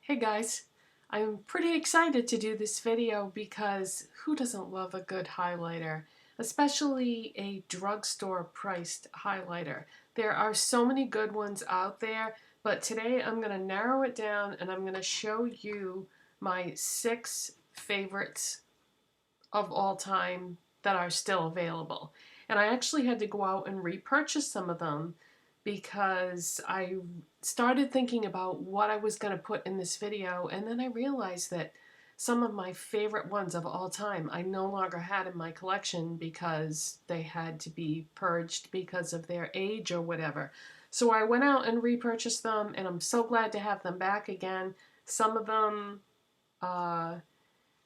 Hey guys, I'm pretty excited to do this video because who doesn't love a good highlighter, especially a drugstore priced highlighter. There are so many good ones out there, but today I'm going to narrow it down and I'm going to show you my 6 favorites of all time that are still available. And I actually had to go out and repurchase some of them because I started thinking about what I was going to put in this video, and then I realized that some of my favorite ones of all time I no longer had in my collection because they had to be purged because of their age or whatever. So I went out and repurchased them, and I'm so glad to have them back again. Some of them,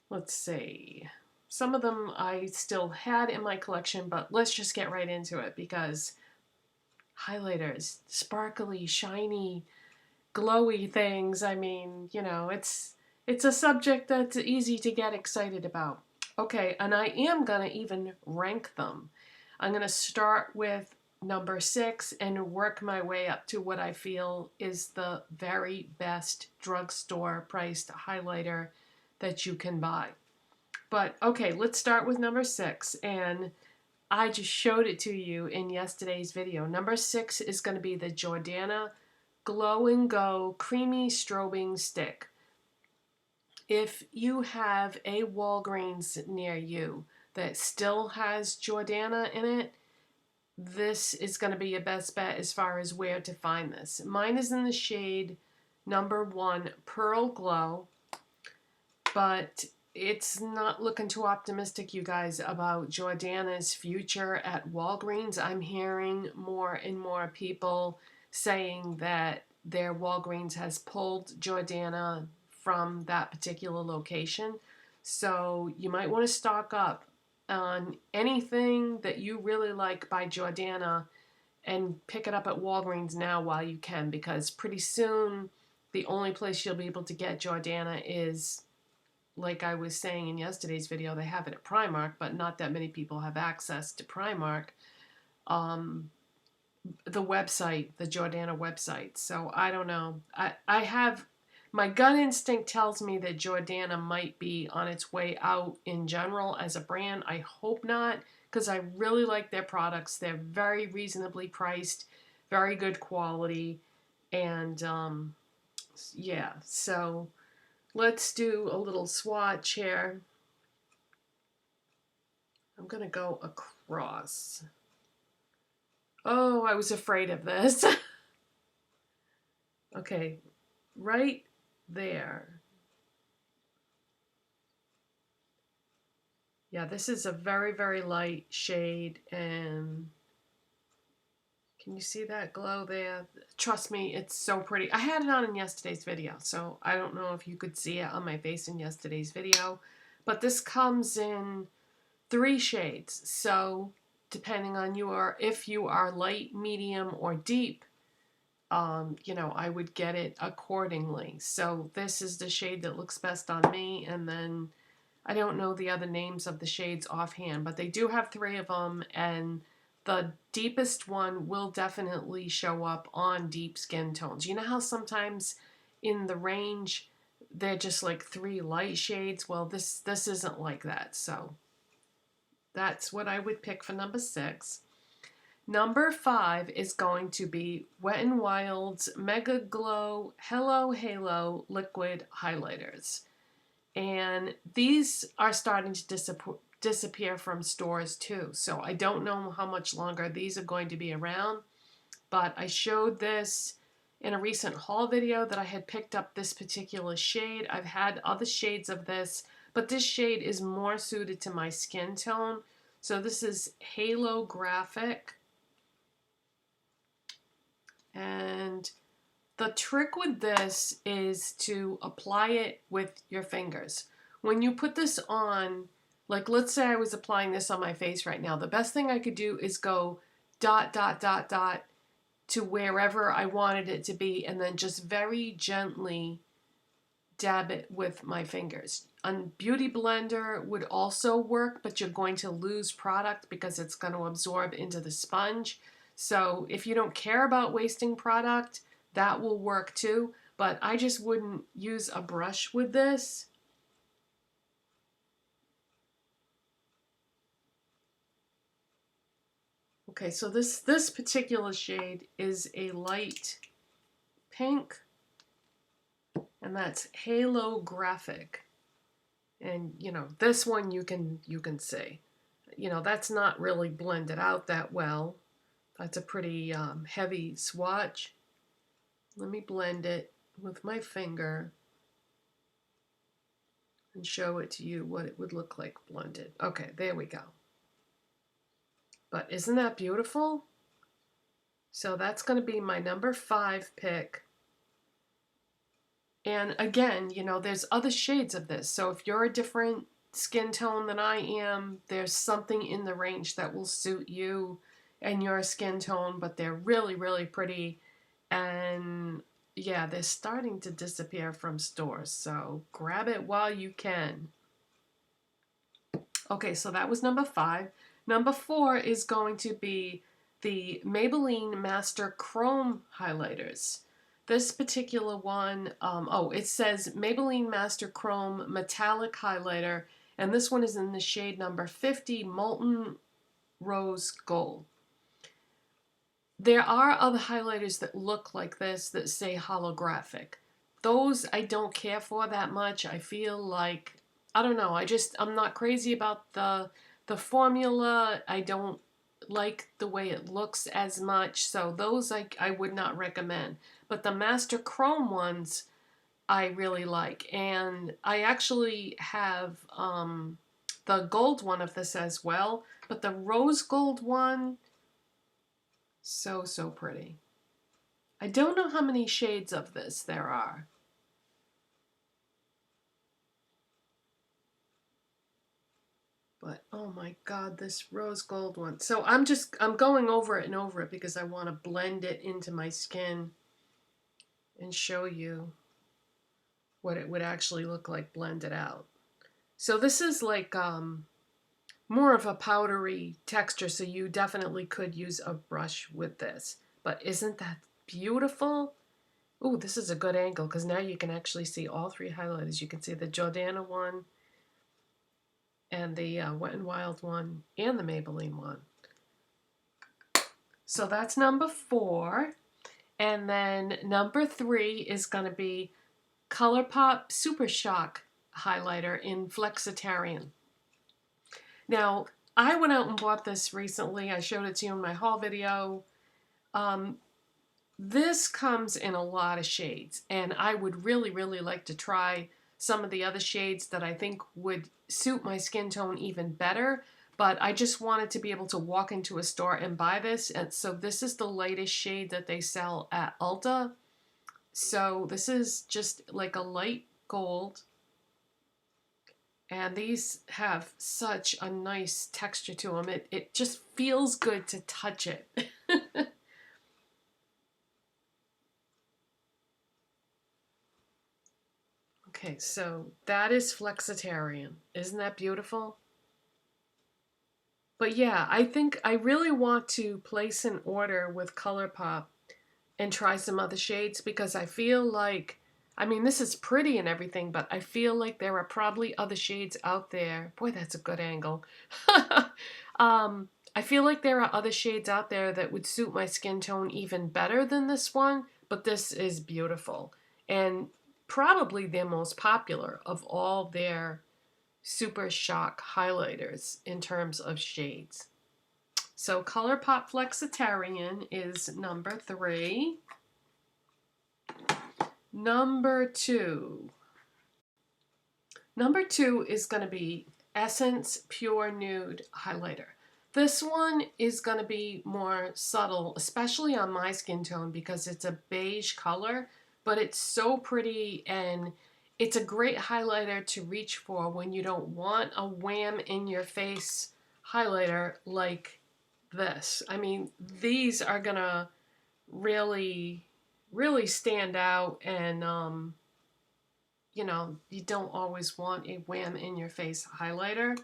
let's see, some of them I still had in my collection, but let's just get right into it because highlighters, sparkly, shiny, glowy things. I mean, you know, it's a subject that's easy to get excited about. Okay, and I am gonna even rank them. I'm gonna start with number 6 and work my way up to what I feel is the very best drugstore priced highlighter that you can buy. But okay, let's start with number 6, and I just showed it to you in yesterday's video. Number 6 is going to be the Jordana Glow and Go Creamy Strobing Stick. If you have a Walgreens near you that still has Jordana in it, this is going to be your best bet as far as where to find this. Mine is in the shade number 1, Pearl Glow, but it's not looking too optimistic, you guys, about Jordana's future at Walgreens. I'm hearing more and more people saying that their Walgreens has pulled Jordana from that particular location. So you might want to stock up on anything that you really like by Jordana and pick it up at Walgreens now while you can, because pretty soon the only place you'll be able to get Jordana is, like I was saying in yesterday's video, they have it at Primark, but not that many people have access to Primark, the website, the Jordana website. So I don't know. I have, my gut instinct tells me that Jordana might be on its way out in general as a brand. I hope not, because I really like their products. They're very reasonably priced, very good quality, and yeah, so let's do a little swatch here. I'm going to go across. Oh, I was afraid of this. Okay, right there. Yeah, this is a very, very light shade, and can you see that glow there? Trust me, it's so pretty. I had it on in yesterday's video, so I don't know if you could see it on my face in yesterday's video, but this comes in 3 shades. So depending on if you are light, medium, or deep, you know, I would get it accordingly. So this is the shade that looks best on me, and then I don't know the other names of the shades offhand, but they do have 3 of them, and the deepest one will definitely show up on deep skin tones. You know how sometimes in the range they're just like 3 light shades? Well, this isn't like that, so that's what I would pick for number 6. Number 5 is going to be Wet n Wild's Megaglo Hello Halo Liquid Highlighters. And these are starting to disappear from stores too. So I don't know how much longer these are going to be around. But I showed this in a recent haul video that I had picked up this particular shade. I've had other shades of this, but this shade is more suited to my skin tone. So this is Halo Graphic. And the trick with this is to apply it with your fingers. When you put this on, like let's say I was applying this on my face right now, the best thing I could do is go dot, dot, dot, dot to wherever I wanted it to be, and then just very gently dab it with my fingers. A beauty blender would also work, but you're going to lose product because it's going to absorb into the sponge. So if you don't care about wasting product, that will work too. but I just wouldn't use a brush with this. Okay, so this particular shade is a light pink, and that's Halo Graphic. And you know, this one you can see. You know, that's not really blended out that well. That's a pretty heavy swatch. Let me blend it with my finger and show it to you what it would look like blended. Okay, there we go. But isn't that beautiful? So that's going to be my number 5 pick. And again, you know, there's other shades of this. So if you're a different skin tone than I am, there's something in the range that will suit you and your skin tone, but they're really, really pretty. And yeah, they're starting to disappear from stores, so grab it while you can. Okay, so that was number 5. Number 4 is going to be the Maybelline Master Chrome highlighters. This particular one, it says Maybelline Master Chrome Metallic Highlighter, and this one is in the shade number 50, Molten Rose Gold. There are other highlighters that look like this that say holographic. Those I don't care for that much. I feel like, I don't know, I'm not crazy about the formula. I don't like the way it looks as much, so those I would not recommend. But the Master Chrome ones I really like, and I actually have the gold one of this as well, but the rose gold one, so pretty. I don't know how many shades of this there are. But oh my god, this rose gold one. So I'm going over it and over it because I want to blend it into my skin and show you what it would actually look like blended out. So this is like more of a powdery texture, so you definitely could use a brush with this. But isn't that beautiful? Ooh, this is a good angle because now you can actually see all 3 highlighters. You can see the Jordana one, and the Wet n Wild one, and the Maybelline one. So that's number 4. And then number 3 is going to be Colorpop Super Shock highlighter in Flexitarian. Now, I went out and bought this recently. I showed it to you in my haul video. This comes in a lot of shades, and I would really, really like to try some of the other shades that I think would suit my skin tone even better, but I just wanted to be able to walk into a store and buy this, and so this is the lightest shade that they sell at Ulta. So this is just like a light gold, and these have such a nice texture to them. It just feels good to touch it. Okay, so that is Flexitarian. Isn't that beautiful? But yeah, I think I really want to place an order with Colorpop and try some other shades because I feel like, I mean, this is pretty and everything, but I feel like there are probably other shades out there. Boy, that's a good angle. I feel like there are other shades out there that would suit my skin tone even better than this one, but this is beautiful. And probably their most popular of all their Super Shock highlighters in terms of shades. So Colorpop Flexitarian is number 3. Number 2. Number 2 is going to be Essence Pure Nude highlighter. This one is going to be more subtle, especially on my skin tone because it's a beige color, but it's so pretty, and it's a great highlighter to reach for when you don't want a wham in your face highlighter like this. I mean, these are gonna really stand out, and you know, you don't always want a wham in your face highlighter.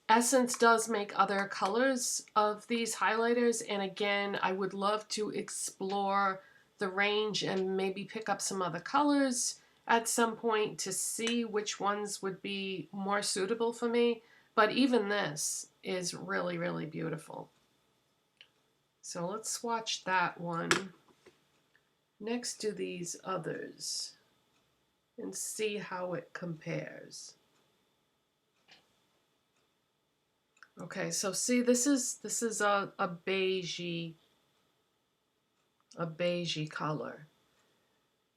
Essence does make other colors of these highlighters, and again, I would love to explore the range and maybe pick up some other colors at some point to see which ones would be more suitable for me. But even this is really, really beautiful. So let's swatch that one next to these others and see how it compares. Okay, so see, this is a beigey color.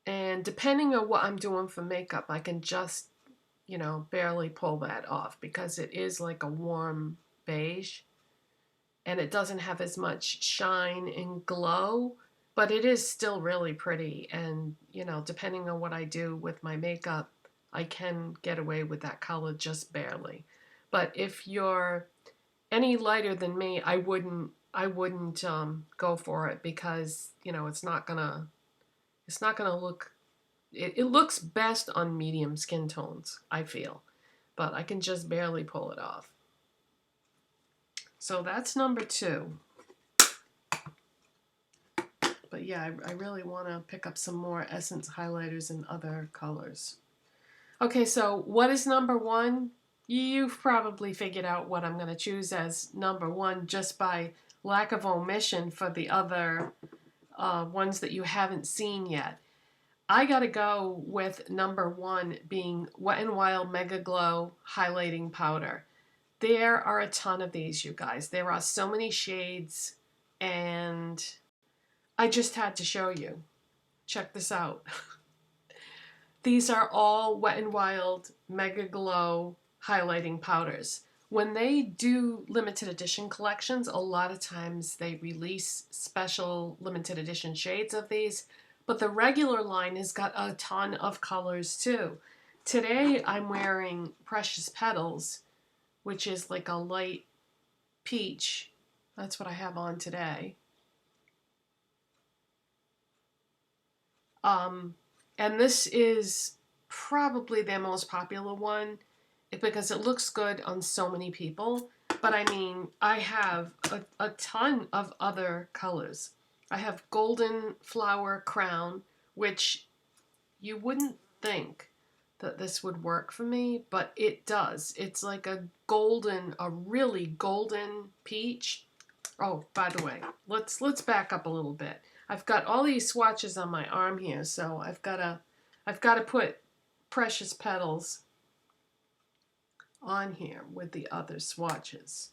And depending on what I'm doing for makeup, I can just, you know, barely pull that off because it is like a warm beige. And it doesn't have as much shine and glow, but it is still really pretty. And, you know, depending on what I do with my makeup, I can get away with that color just barely. But if you're any lighter than me, I wouldn't go for it because, you know, it's not gonna look. It looks best on medium skin tones, I feel, but I can just barely pull it off. So that's number 2. But yeah, I really want to pick up some more Essence highlighters in other colors. Okay, so what is number 1? You've probably figured out what I'm going to choose as number 1 just by lack of omission for the other ones that you haven't seen yet. I gotta go with number 1 being Wet n Wild Megaglo Highlighting Powder. There are a ton of these, you guys. There are so many shades, and I just had to show you. Check this out. These are all Wet n Wild Megaglo highlighting powders. When they do limited edition collections, a lot of times they release special limited edition shades of these, but the regular line has got a ton of colors too. Today I'm wearing Precious Petals, which is like a light peach. That's what I have on today. And this is probably their most popular one because it looks good on so many people. But I mean, I have a ton of other colors. I have Golden Flower Crown, which you wouldn't think that this would work for me, but it does. It's like a really golden peach. Oh, by the way, let's back up a little bit. I've got all these swatches on my arm here, so I've got to put Precious Petals on here with the other swatches.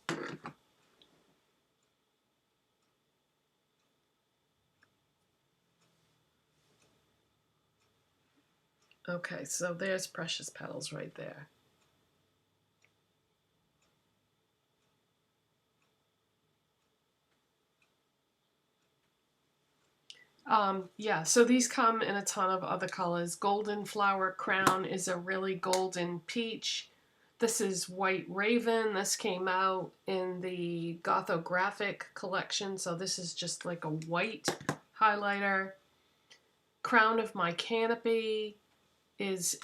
Okay, so there's Precious Petals right there. Yeah, so these come in a ton of other colors. Golden Flower Crown is a really golden peach. This is White Raven. This came out in the Gothographic collection, so this is just like a white highlighter. Crown of My Canopy is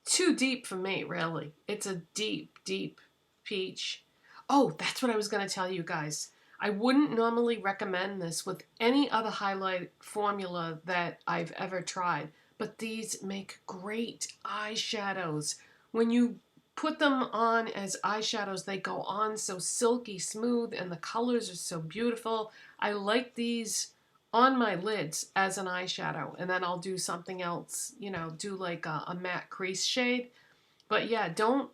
too deep for me, really. It's a deep, deep peach. Oh, that's what I was going to tell you guys. I wouldn't normally recommend this with any other highlight formula that I've ever tried, but these make great eyeshadows. When you put them on as eyeshadows, they go on so silky smooth and the colors are so beautiful. I like these on my lids as an eyeshadow, and then I'll do something else, you know, do like a matte crease shade. But yeah, don't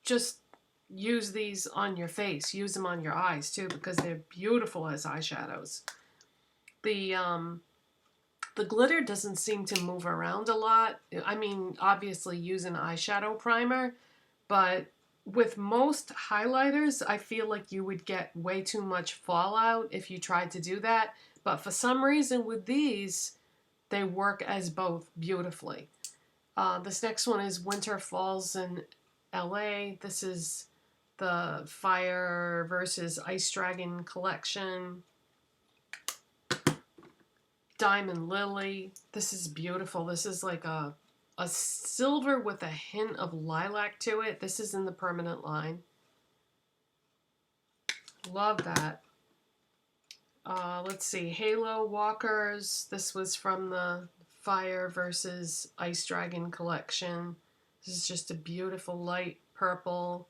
just use these on your face. Use them on your eyes too, because they're beautiful as eyeshadows. The glitter doesn't seem to move around a lot. I mean, obviously use an eyeshadow primer, but with most highlighters, I feel like you would get way too much fallout if you tried to do that. But for some reason with these, they work as both beautifully. This next one is Winter Falls in LA. This is the Fire versus Ice Dragon collection. Diamond Lily. This is beautiful. This is like a silver with a hint of lilac to it. This is in the permanent line. Love that. Let's see, Halo Walkers. This was from the Fire versus Ice Dragon collection. This is just a beautiful light purple,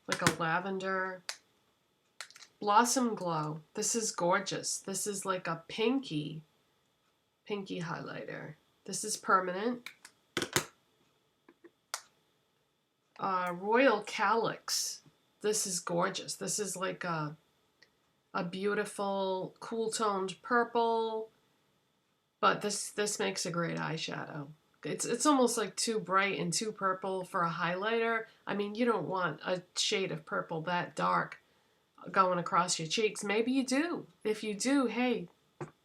like a lavender. Blossom Glow. This is gorgeous. This is like a pinky highlighter. This is permanent. Royal Calyx. This is gorgeous. This is like a beautiful cool toned purple, but this makes a great eyeshadow. It's almost like too bright and too purple for a highlighter. I mean, you don't want a shade of purple that dark going across your cheeks. Maybe you do. If you do, hey,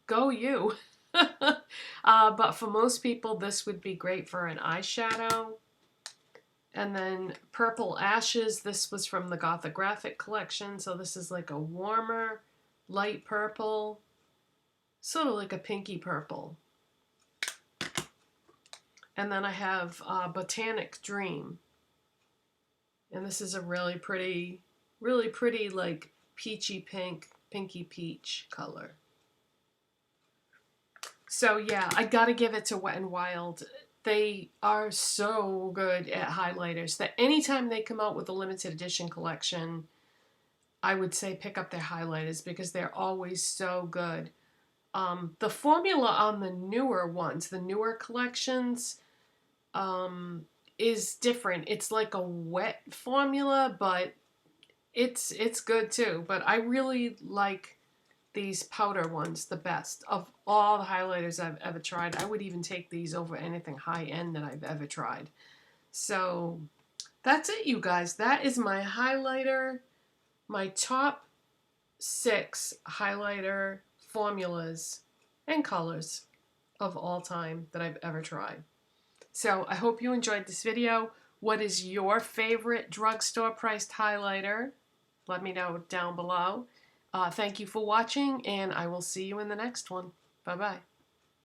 go you. But for most people, this would be great for an eyeshadow. And then Purple Ashes. This was from the Gothographic collection. So this is like a warmer, light purple. Sort of like a pinky purple. And then I have Botanic Dream. And this is a really pretty like peachy pink, pinky peach color. So yeah, I gotta give it to Wet n Wild. They are so good at highlighters that anytime they come out with a limited edition collection, I would say pick up their highlighters because they're always so good. The formula on the newer ones, the newer collections, is different. It's like a wet formula, but it's good too. But I really like these powder ones the best of all the highlighters I've ever tried. I would even take these over anything high end that I've ever tried. So that's it, you guys. That is my highlighter, my top 6 highlighter formulas and colors of all time that I've ever tried. So I hope you enjoyed this video. What is your favorite drugstore priced highlighter? Let me know down below. Thank you for watching, and I will see you in the next one. Bye-bye.